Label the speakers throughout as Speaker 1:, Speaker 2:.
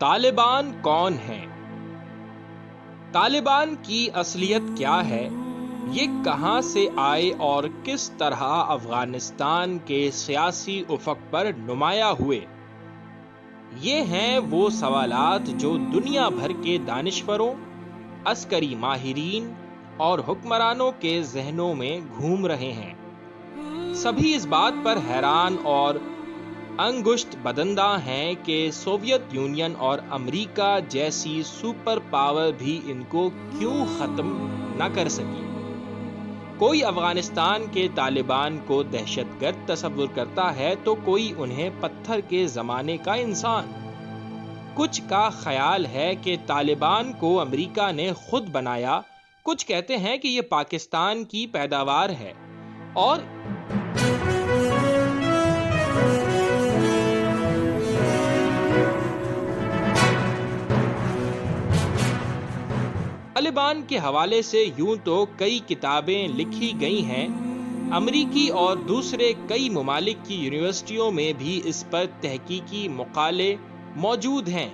Speaker 1: طالبان کون ہیں؟ طالبان کی اصلیت کیا ہے؟ یہ کہاں سے آئے اور کس طرح افغانستان کے سیاسی افق پر نمایاں ہوئے؟ یہ ہیں وہ سوالات جو دنیا بھر کے دانشوروں، عسکری ماہرین اور حکمرانوں کے ذہنوں میں گھوم رہے ہیں۔ سبھی اس بات پر حیران اور انگشت بدندہ ہیں کہ سوویت یونین اور امریکہ جیسی سپر پاور بھی ان کو کیوں ختم نہ کر سکی۔ کوئی افغانستان کے طالبان کو دہشت گرد تصور کرتا ہے تو کوئی انہیں پتھر کے زمانے کا انسان۔ کچھ کا خیال ہے کہ طالبان کو امریکہ نے خود بنایا، کچھ کہتے ہیں کہ یہ پاکستان کی پیداوار ہے، اور طالبان کے حوالے سے یوں تو کئی کتابیں لکھی گئی ہیں، امریکی اور دوسرے کئی ممالک کی یونیورسٹیوں میں بھی اس پر تحقیقی مقالے موجود ہیں۔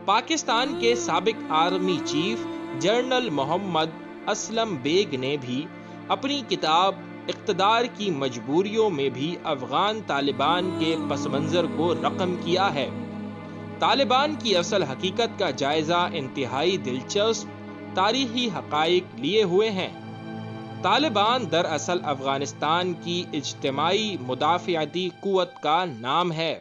Speaker 1: پاکستان کے سابق آرمی چیف جنرل محمد اسلم بیگ نے بھی اپنی کتاب اقتدار کی مجبوریوں میں بھی افغان طالبان کے پس منظر کو رقم کیا ہے۔ طالبان کی اصل حقیقت کا جائزہ انتہائی دلچسپ تاریخی حقائق لیے ہوئے ہیں۔ طالبان دراصل افغانستان کی اجتماعی مدافعتی قوت کا نام ہے۔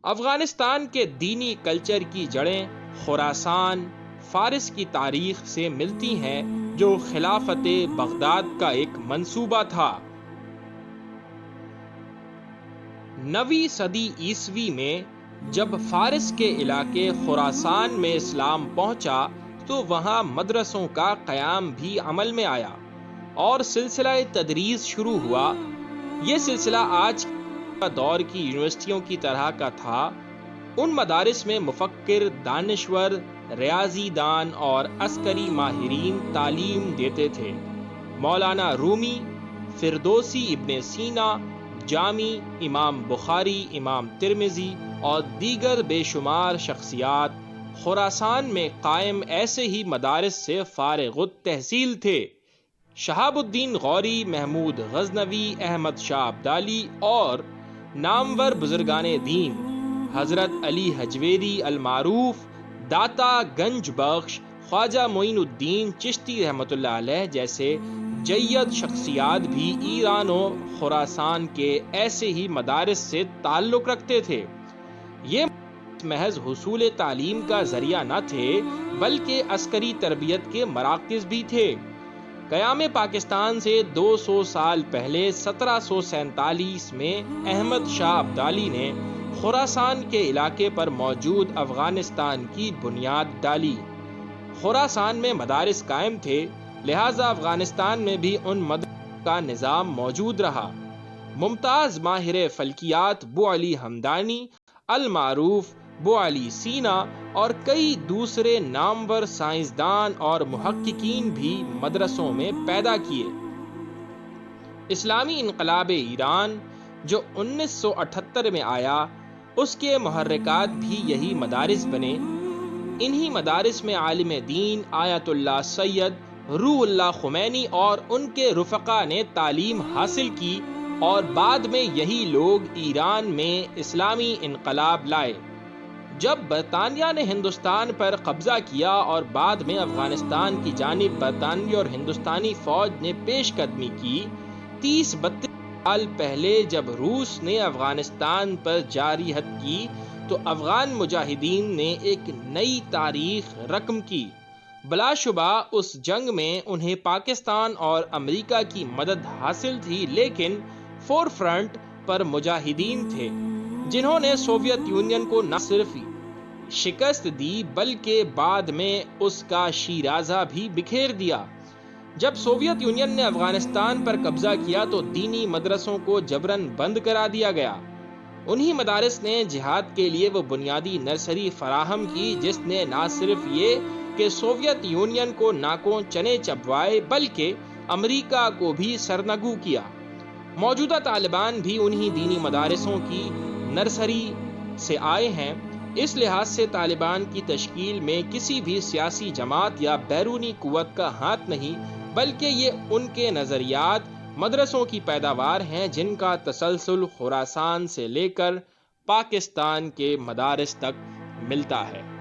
Speaker 1: افغانستان کے دینی کلچر کی جڑیں خراسان، فارس کی تاریخ سے ملتی ہیں، جو خلافت بغداد کا ایک منصوبہ تھا۔ 9ویں صدی عیسوی میں جب فارس کے علاقے خراسان میں اسلام پہنچا تو وہاں مدرسوں کا قیام بھی عمل میں آیا اور سلسلہ تدریس شروع ہوا۔ یہ سلسلہ آج کا دور کی یونیورسٹیوں کی طرح کا تھا۔ ان مدارس میں مفکر، دانشور، ریاضی دان اور عسکری ماہرین تعلیم دیتے تھے۔ مولانا رومی، فردوسی، ابن سینا، جامی، امام بخاری، امام ترمذی اور دیگر بے شمار شخصیات خراسان میں قائم ایسے ہی مدارس سے فارغ التحصیل تھے۔ شہاب الدین غوری، محمود غزنوی، احمد شاہ ابدالی اور نامور بزرگان دین، حضرت علی حجویری المعروف، داتا گنج بخش، خواجہ معین الدین چشتی رحمۃ اللہ علیہ جیسے جید شخصیات بھی ایران و خراسان کے ایسے ہی مدارس سے تعلق رکھتے تھے۔ یہ محض حصول تعلیم کا ذریعہ نہ تھے بلکہ عسکری تربیت کے مراکز بھی تھے۔ قیام پاکستان سے 200 سال پہلے 1747 میں احمد شاہ ابدالی نے خراسان کے علاقے پر موجود افغانستان کی بنیاد ڈالی۔ خراسان میں مدارس قائم تھے، لہذا افغانستان میں بھی ان مدارس کا نظام موجود رہا۔ ممتاز ماہر فلکیات بو علی ہمدانی المعروف، بو علی سینا اور کئی دوسرے نامور سائنسدان اور محققین بھی مدرسوں میں پیدا کیے۔ اسلامی انقلاب ایران جو 1978 میں آیا، اس کے محرکات بھی یہی مدارس بنے۔ انہی مدارس میں عالم دین آیت اللہ سید روح اللہ خمینی اور ان کے رفقا نے تعلیم حاصل کی، اور بعد میں یہی لوگ ایران میں اسلامی انقلاب لائے۔ جب برطانیہ نے ہندوستان پر قبضہ کیا اور بعد میں افغانستان کی جانب برطانوی اور ہندوستانی فوج نے پیش قدمی کی، 30-32 سال پہلے جب روس نے افغانستان پر جارحیت کی تو افغان مجاہدین نے ایک نئی تاریخ رقم کی۔ بلا شبہ اس جنگ میں انہیں پاکستان اور امریکہ کی مدد حاصل تھی، لیکن فور فرنٹ پر مجاہدین تھے جنہوں نے سوویت یونین کو نہ صرف شکست دی بلکہ بعد میں اس کا شیرازہ بھی بکھیر دیا۔ جب سوویت یونین نے افغانستان پر قبضہ کیا تو دینی مدرسوں کو جبراً بند کرا دیا گیا۔ انہی مدارس نے جہاد کے لیے وہ بنیادی نرسری فراہم کی جس نے نہ صرف یہ کہ سوویت یونین کو ناکوں چنے چبوائے بلکہ امریکہ کو بھی سرنگو کیا۔ موجودہ طالبان بھی انہی دینی مدارسوں کی نرسری سے آئے ہیں۔ اس لحاظ سے طالبان کی تشکیل میں کسی بھی سیاسی جماعت یا بیرونی قوت کا ہاتھ نہیں، بلکہ یہ ان کے نظریات، مدرسوں کی پیداوار ہیں جن کا تسلسل خراسان سے لے کر پاکستان کے مدارس تک ملتا ہے۔